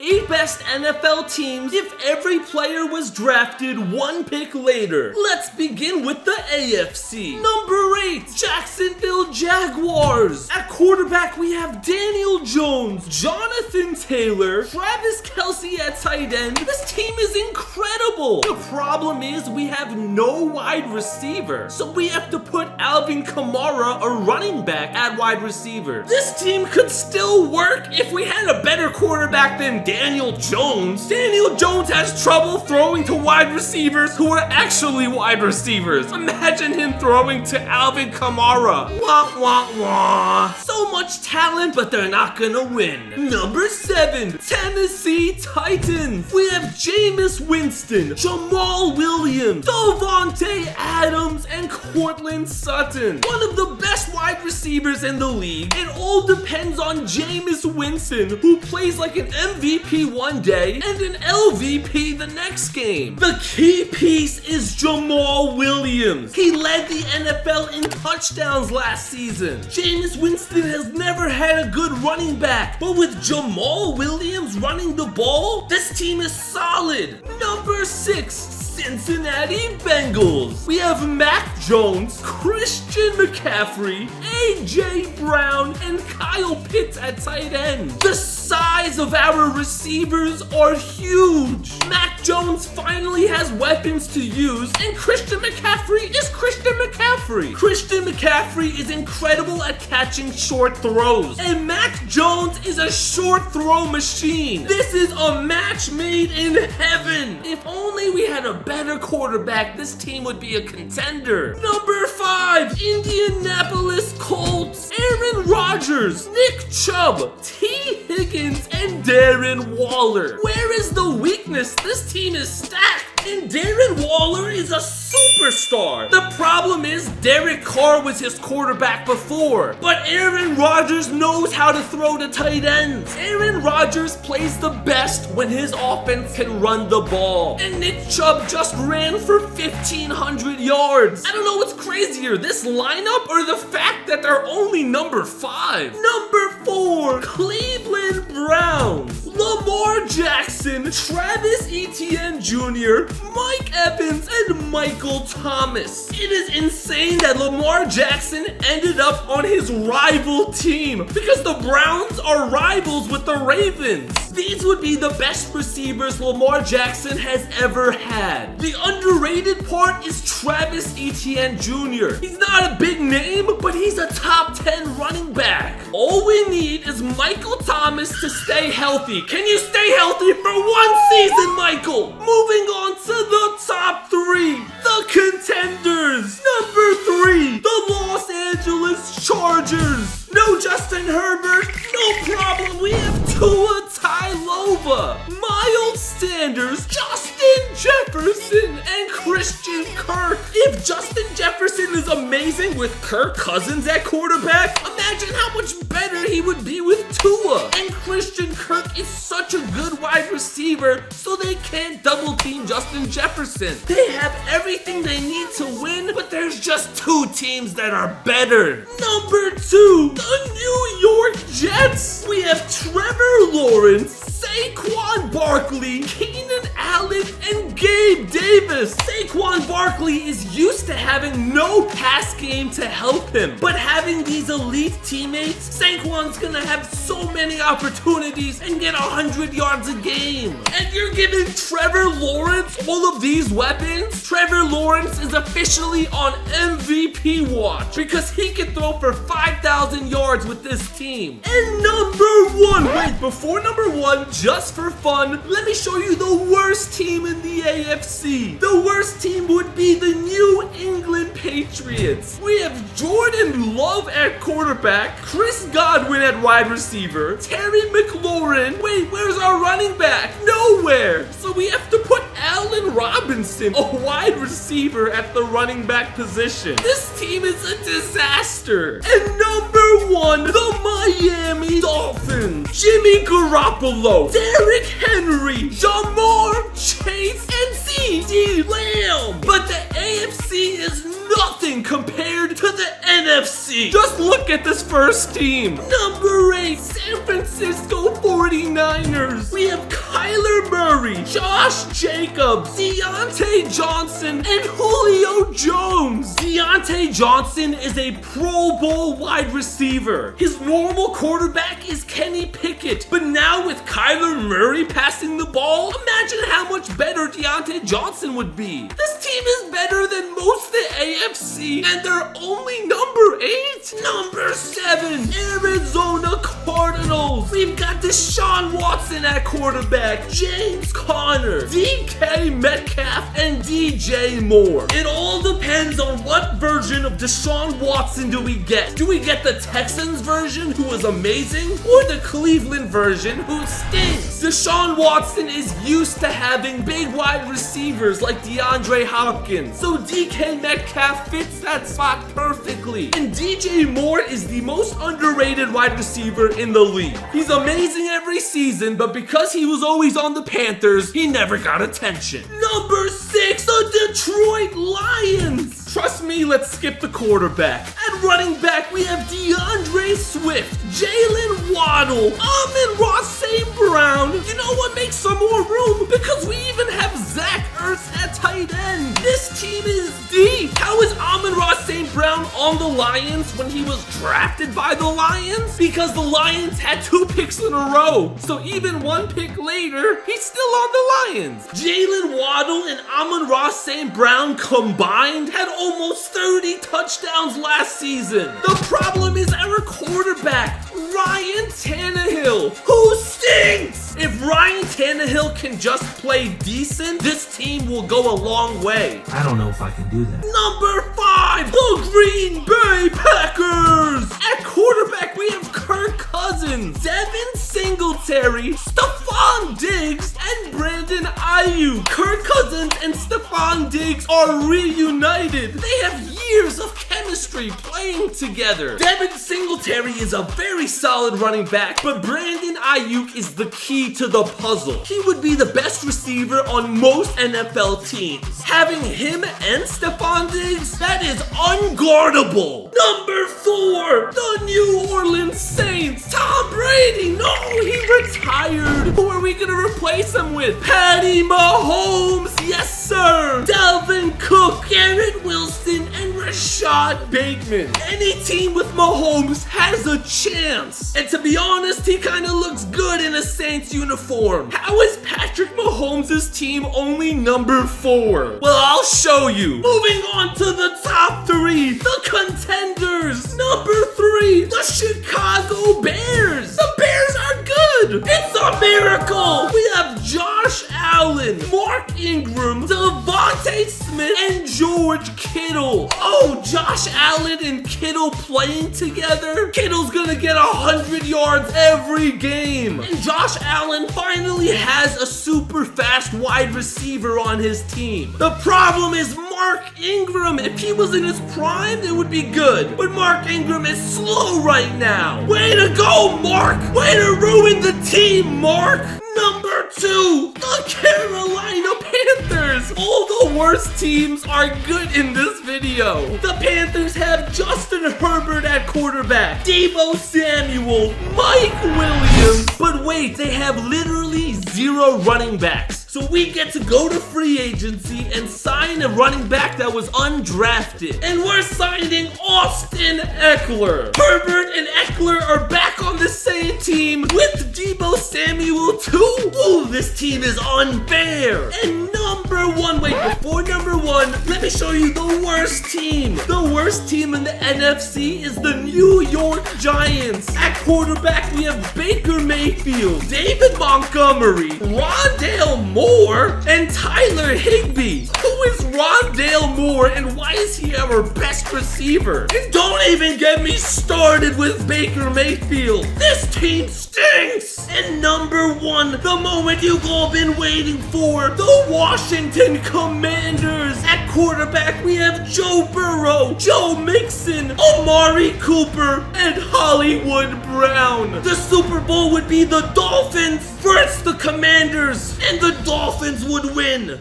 8 best NFL teams if every player was drafted 1 pick later. Let's begin with the AFC. Number 8, Jacksonville Jaguars. At quarterback, we have Daniel Jones, Jonathan Taylor, Travis Kelce at tight end. This team is incredible. The problem is we have no wide receiver, so we have to put Alvin Kamara, a running back, at wide receiver. This team could still work if we had a better quarterback than Daniel Jones. Daniel Jones has trouble throwing to wide receivers who are actually wide receivers. Imagine him throwing to Alvin Kamara. Wah, wah, wah. So much talent, but they're not gonna win. Number 7, Tennessee Titans. We have Jameis Winston, Jamal Williams, Davante Adams, and Courtland Sutton. One of the best wide receivers in the league. It all depends on Jameis Winston, who plays like an MVP one day and an LVP the next game. The key piece is Jamal Williams. He led the NFL in touchdowns last season. Jameis Winston has never had a good running back, but with Jamal Williams running the ball, this team is solid. Number 6, Cincinnati Bengals. We have Mac Jones, Christian McCaffrey, AJ Brown, and Kyle Pitts at tight end. The size of our receivers are huge. Mac Jones finally has weapons to use, and Christian McCaffrey is Christian McCaffrey. Christian McCaffrey is incredible at catching short throws, and Mac Jones is a short throw machine. This is a match made in heaven. If only we had a better quarterback, this team would be a contender. Number 5, Indianapolis Colts. Aaron Rodgers, Nick Chubb, T. Higgins, and Darren Waller. Where is the weakness? This team is stacked, and Darren Waller is a superstar. The problem is Derek Carr was his quarterback before, but Aaron Rodgers knows how to throw to tight ends. Aaron Rodgers plays the best when his offense can run the ball, and Nick Chubb just ran for 1,500 yards. I don't know what's crazier, this lineup or the fact that they're only number 5. Number 4, Cleveland Browns. Lamar Jackson, Travis Etienne Jr., Mike Evans, and Michael Thomas. It is insane that Lamar Jackson ended up on his rival team because the Browns are rivals with the Ravens. These would be the best receivers Lamar Jackson has ever had. The underrated part is Travis Etienne Jr. He's not a big name, but he's a top 10 running back. All we need is Michael Thomas to stay healthy. Can you stay healthy for 1 season, Michael? Moving on to the top 3, the contenders. Number 3, the Los Angeles Chargers. No Justin Herbert, no problem. We have Tua Tagovailoa, Miles Sanders, Justin Jefferson, and Christian Kirk. If Justin Jefferson is amazing with Kirk Cousins at quarterback, imagine how much better he would be with Tua. And Christian Kirk is such a good wide receiver, so they can't double team Justin Jefferson. They have everything they need to win, but there's just 2 teams that are better. Number 2, the New York Jets. We have Trevor Lawrence, Saquon Barkley, Keenan Allen, and Gabe Davis. Saquon Barkley is used to having no pass game to help him, but having these elite teammates, Saquon's gonna have so many opportunities and get 100 yards a game. And you're giving Trevor Lawrence all of these weapons? Trevor Lawrence is officially on MVP watch because he can throw for 5,000 yards with this team. And number 1, wait, before number 1, just for fun, let me show you the worst team in the AFC. The worst team would be the New England Patriots. We have Jordan Love at quarterback, Chris Godwin at wide receiver, Terry McLaurin. Wait, where's our running back? Nowhere. So we have to put Allen Robinson, a wide receiver, at the running back position. This team is a disaster. And number 1, the Miami Dolphins. Jimmy Garoppolo, Derrick Henry, Jamar Chase, and CeeDee Lamb. But the AFC is nothing compared to the NFC. Just look at this first team. Number 8, San Francisco 49ers. We have Kyler Murray, Josh Jacobs, Deontay Johnson, and Julio Jones. Deontay Johnson is a Pro Bowl wide receiver. His normal quarterback is Kenny Pickett, but now with Kyler Murray passing the ball, imagine how much better Deontay Johnson would be. This team is better than most of the AFC, and they're only number 8. Number 7, Arizona Cardinals. We've got Deshaun Watson at quarterback, James Conner, DK Metcalf, and DJ Moore. It all depends on what version of Deshaun Watson do we get. Do we get the Texans version, who is amazing, or the Cleveland version, who stinks? Deshaun Watson is used to having big wide receivers like DeAndre Hopkins, so DK Metcalf fits that spot perfectly. And DJ Moore is the most underrated wide receiver in the league. He's amazing every season, but because he was always on the Panthers, he never got attention. Number 6, the Detroit Lions. Trust me, let's skip the quarterback. At running back, we have DeAndre Swift, Jalen Waddle, Amon-Ra St. Brown. You know what makes some more room? Because we even have Zach Ertz at tight end. This team is deep. How is Amon-Ra St. Brown on the Lions when he was drafted by the Lions? Because the Lions had 2 picks in a row. So even 1 pick later, he's still on the Lions. Jalen Waddle and Amon-Ra St. Brown combined had almost 30 touchdowns last season. The problem is our quarterback, Ryan Tannehill, who stinks. If Ryan Tannehill can just play decent, this team will go a long way. I don't know if I can do that. Number 5, the Green Bay Packers. At quarterback, we have Kirk Cousins, Devin Singletary, Stephon Diggs, and Brandon Ayuk. Kirk Cousins and Stephon Diggs are reunited. They have years of chemistry playing together. Devin Singletary is a very solid running back, but Brandon Ayuk is the key to the puzzle. He would be the best receiver on most NFL teams. Having him and Stephon Diggs, that is unguardable. Number 4, the New Orleans Saints. Tom Brady, no, he retired. Who are we gonna replace him with? Patty Mahomes, yes sir. Dalvin Cook, Garrett Wilson, and Rashad Bateman. Any team with Mahomes has a chance. And to be honest, he kind of looks good in a Saints uniform. How is Patrick Mahomes' team only number 4? Well, I'll show you. Moving on to the top 3, the contenders. Number 3, the Chicago Bears. The Bears are good. It's a miracle. We have Josh Allen, Mark Ingram, Devontae Smith, and George Kittle. Oh, Josh Allen and Kittle playing together? Kittle's gonna get 100 yards every game. And Josh Allen finally has a super fast wide receiver on his team. The problem is Mark Ingram. If he was in his prime, it would be good. But Mark Ingram is slow right now. Way to go, Mark! Way to ruin the team, Mark! Number 2, the Carolina Panthers. All the worst teams are good in this video. The Panthers have Justin Herbert at quarterback, Deebo Samuel, Mike Williams. But wait, they have literally 0 running backs. So we get to go to free agency and sign a running back that was undrafted. And we're signing Austin Eckler. Herbert and Eckler are back on the same team with Deebo Samuel too. Ooh, this team is unfair. And number 1, wait, before number 1, let me show you the worst team. The worst team in the NFC is the New York Giants. At quarterback, we have Baker Mayfield, David Montgomery, Rondale Moore, and Tyler Higbee. Who is Rondale Moore and why is he our best receiver? And don't even get me started with Baker Mayfield. This team stinks. And number 1, the moment you've all been waiting for, the Washington Commanders. At quarterback, we have Joe Burrow, Joe Mixon, Amari Cooper, and Hollywood Brown. The Super Bowl would be the Dolphins versus the Commanders, and the Dolphins would win.